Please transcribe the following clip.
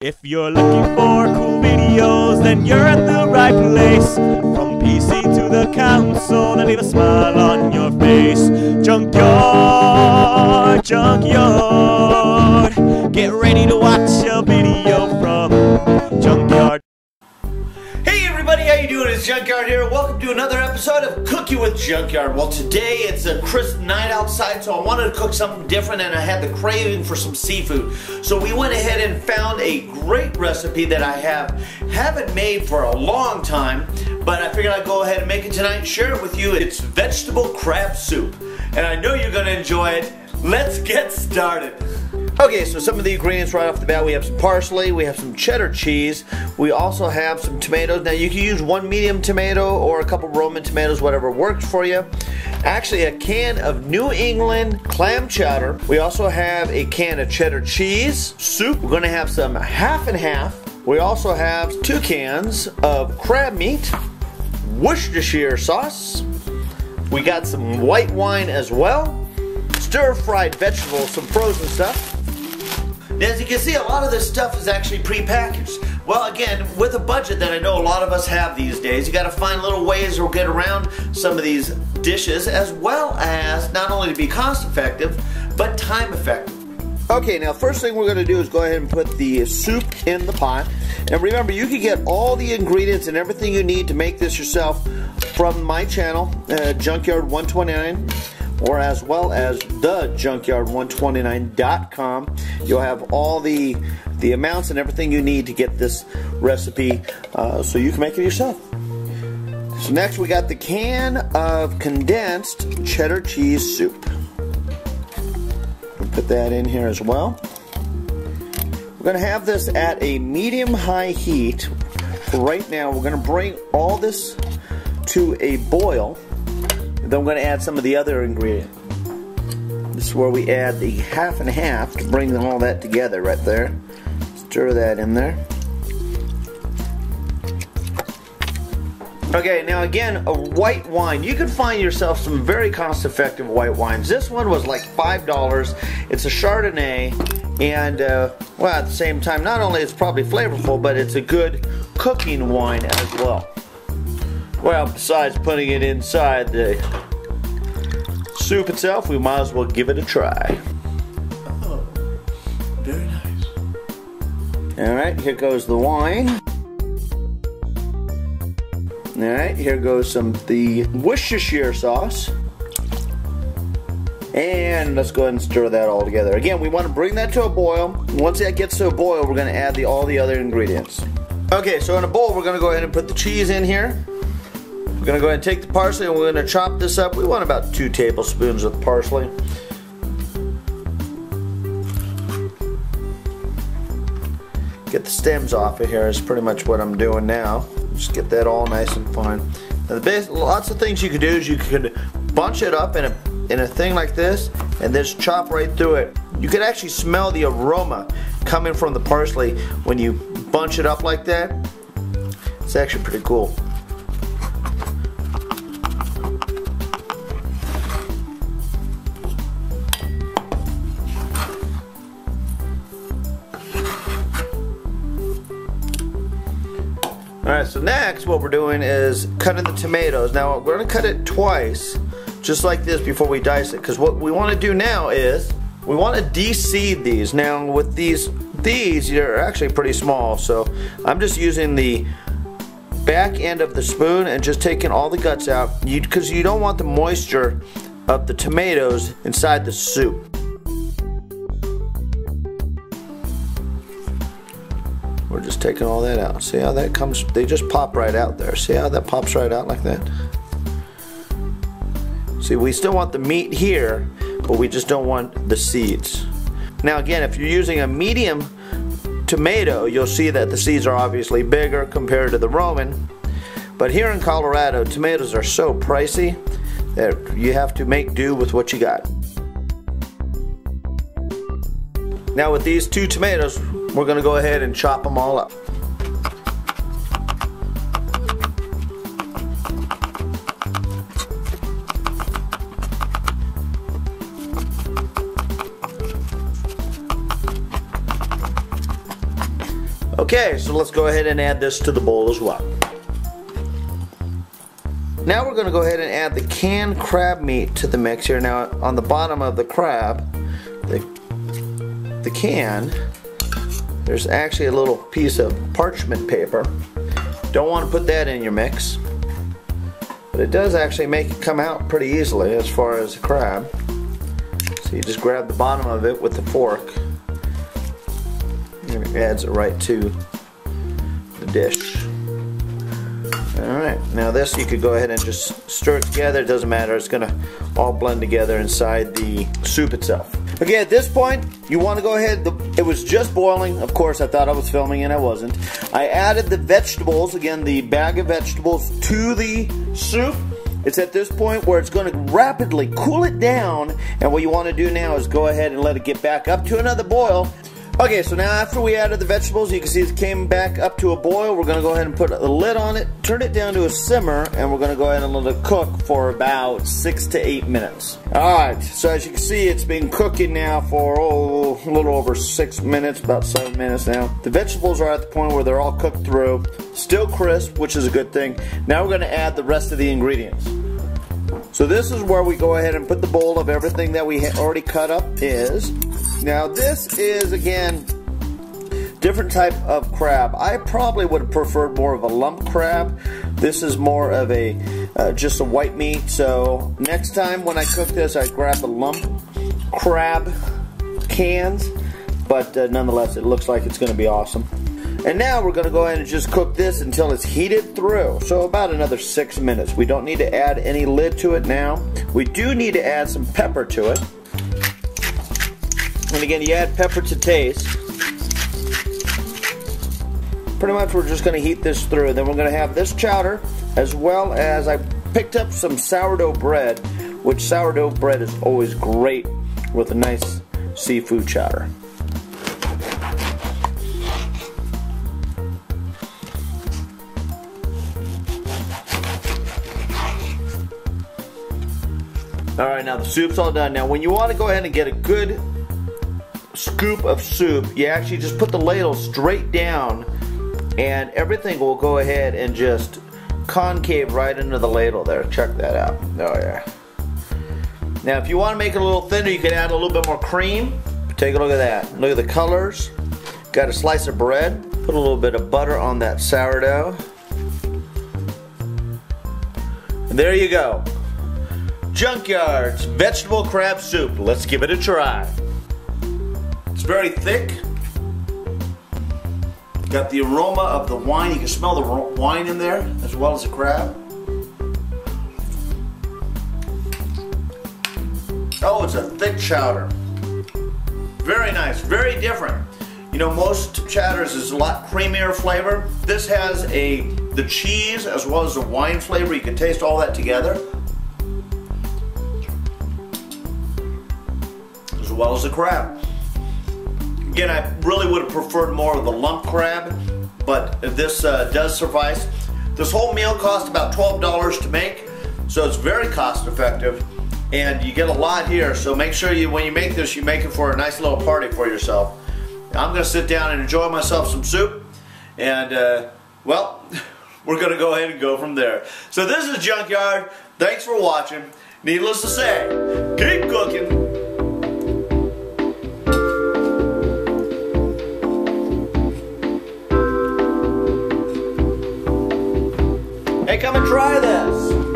If you're looking for cool videos, then you're at the right place. From PC to the console, then leave a smile on your face. Junkyard, Junkyard. Get ready to watch a video from Junkyard. Hey everybody, how you doing? It's Junkyard here. Welcome to another episode of Cooking with Junkyard. Well, today it's a crisp night outside, so I wanted to cook something different and I had the craving for some seafood. So we went ahead and found a great recipe that I haven't made for a long time, but I figured I'd go ahead and make it tonight and share it with you. It's vegetable crab soup, and I know you're going to enjoy it. Let's get started. Okay, so some of the ingredients right off the bat, we have some parsley, we have some cheddar cheese, we also have some tomatoes. Now you can use one medium tomato or a couple Roman tomatoes, whatever works for you. Actually, a can of New England clam chowder. We also have a can of cheddar cheese soup. We're going to have some half and half. We also have 2 cans of crab meat, Worcestershire sauce. We got some white wine as well, stir-fried vegetables, some frozen stuff. Now, as you can see, a lot of this stuff is actually pre-packaged. Well, again, with a budget that I know a lot of us have these days, you got to find little ways to get around some of these dishes, as well as not only to be cost effective, but time effective. Okay, now first thing we're going to do is go ahead and put the soup in the pot. And remember, you can get all the ingredients and everything you need to make this yourself from my channel, Junkyard129. or as well as the Junkyard129.com. You'll have all the amounts and everything you need to get this recipe so you can make it yourself. So next we got the can of condensed cheddar cheese soup. We'll put that in here as well. We're going to have this at a medium-high heat. For right now, we're going to bring all this to a boil. Then we're going to add some of the other ingredients. This is where we add the half and half to bring all that together right there. Stir that in there. Okay, now again, a white wine. You can find yourself some very cost-effective white wines. This one was like $5. It's a Chardonnay, and well, at the same time, not only is it probably flavorful, but it's a good cooking wine as well. Well, besides putting it inside the soup itself, we might as well give it a try. Oh, very nice. Alright, here goes the wine. Alright, here goes the Worcestershire sauce. And let's go ahead and stir that all together. Again, we want to bring that to a boil. Once that gets to a boil, we're going to add all the other ingredients. Okay, so in a bowl, we're going to go ahead and put the cheese in here. We're going to go ahead and take the parsley and we're going to chop this up. We want about 2 tablespoons of parsley. Get the stems off of here is pretty much what I'm doing now. Just get that all nice and fine. Now lots of things you could do is you could bunch it up in a thing like this and just chop right through it. You can actually smell the aroma coming from the parsley when you bunch it up like that. It's actually pretty cool. Alright, so next what we're doing is cutting the tomatoes. Now we're going to cut it twice, just like this, before we dice it. Because what we want to do now is, we want to de-seed these. Now with these are actually pretty small, so I'm just using the back end of the spoon and just taking all the guts out. Because you don't want the moisture of the tomatoes inside the soup. We're just taking all that out. See how that comes? They just pop right out there. See how that pops right out like that? See, we still want the meat here, but we just don't want the seeds. Now again, if you're using a medium tomato, you'll see that the seeds are obviously bigger compared to the Roman. But here in Colorado, tomatoes are so pricey that you have to make do with what you got. Now with these 2 tomatoes, we're going to go ahead and chop them all up. Okay, so let's go ahead and add this to the bowl as well. Now we're going to go ahead and add the canned crab meat to the mix here. Now on the bottom of the crab, the can, there's actually a little piece of parchment paper. Don't want to put that in your mix, but it does actually make it come out pretty easily as far as the crab. So you just grab the bottom of it with the fork and it adds it right to the dish. Alright, now this you could go ahead and just stir it together. It doesn't matter, it's going to all blend together inside the soup itself. Okay, at this point, you want to go ahead, it was just boiling. Of course, I thought I was filming and I wasn't. I added the vegetables, again, the bag of vegetables to the soup. It's at this point where it's going to rapidly cool it down, and what you want to do now is go ahead and let it get back up to another boil. Okay, so now after we added the vegetables, you can see it came back up to a boil. We're going to go ahead and put a lid on it, turn it down to a simmer, and we're going to go ahead and let it cook for about 6 to 8 minutes. Alright, so as you can see, it's been cooking now for a little over 6 minutes, about 7 minutes now. The vegetables are at the point where they're all cooked through, still crisp, which is a good thing. Now we're going to add the rest of the ingredients. So this is where we go ahead and put the bowl of everything that we already cut up is. Now this is, again, different type of crab. I probably would have preferred more of a lump crab. This is more of a just a white meat. So next time when I cook this, I grab the lump crab cans. But nonetheless, it looks like it's going to be awesome. And now we're going to go ahead and just cook this until it's heated through. So about another 6 minutes. We don't need to add any lid to it now. We do need to add some pepper to it. And again, you add pepper to taste. Pretty much we're just going to heat this through. Then we're going to have this chowder, as well as I picked up some sourdough bread, which sourdough bread is always great with a nice seafood chowder. Alright, now the soup's all done. Now when you want to go ahead and get a good scoop of soup, you actually just put the ladle straight down and everything will go ahead and just concave right into the ladle there. Check that out. Oh yeah. Now if you want to make it a little thinner, you can add a little bit more cream. Take a look at that. Look at the colors. Got a slice of bread. Put a little bit of butter on that sourdough. And there you go. Junkyard's vegetable crab soup. Let's give it a try. It's very thick. Got the aroma of the wine. You can smell the wine in there as well as the crab. Oh, it's a thick chowder. Very nice, very different. You know, most chowders is a lot creamier flavor. This has the cheese as well as the wine flavor. You can taste all that together. As well as the crab. Again, I really would have preferred more of the lump crab, but this does suffice. This whole meal cost about $12 to make, so it's very cost effective, and you get a lot here, so make sure when you make this, you make it for a nice little party for yourself. I'm going to sit down and enjoy myself some soup, and well, we're going to go ahead and go from there. So this is Junkyard. Thanks for watching. Needless to say, keep cooking. Hey, come and try this.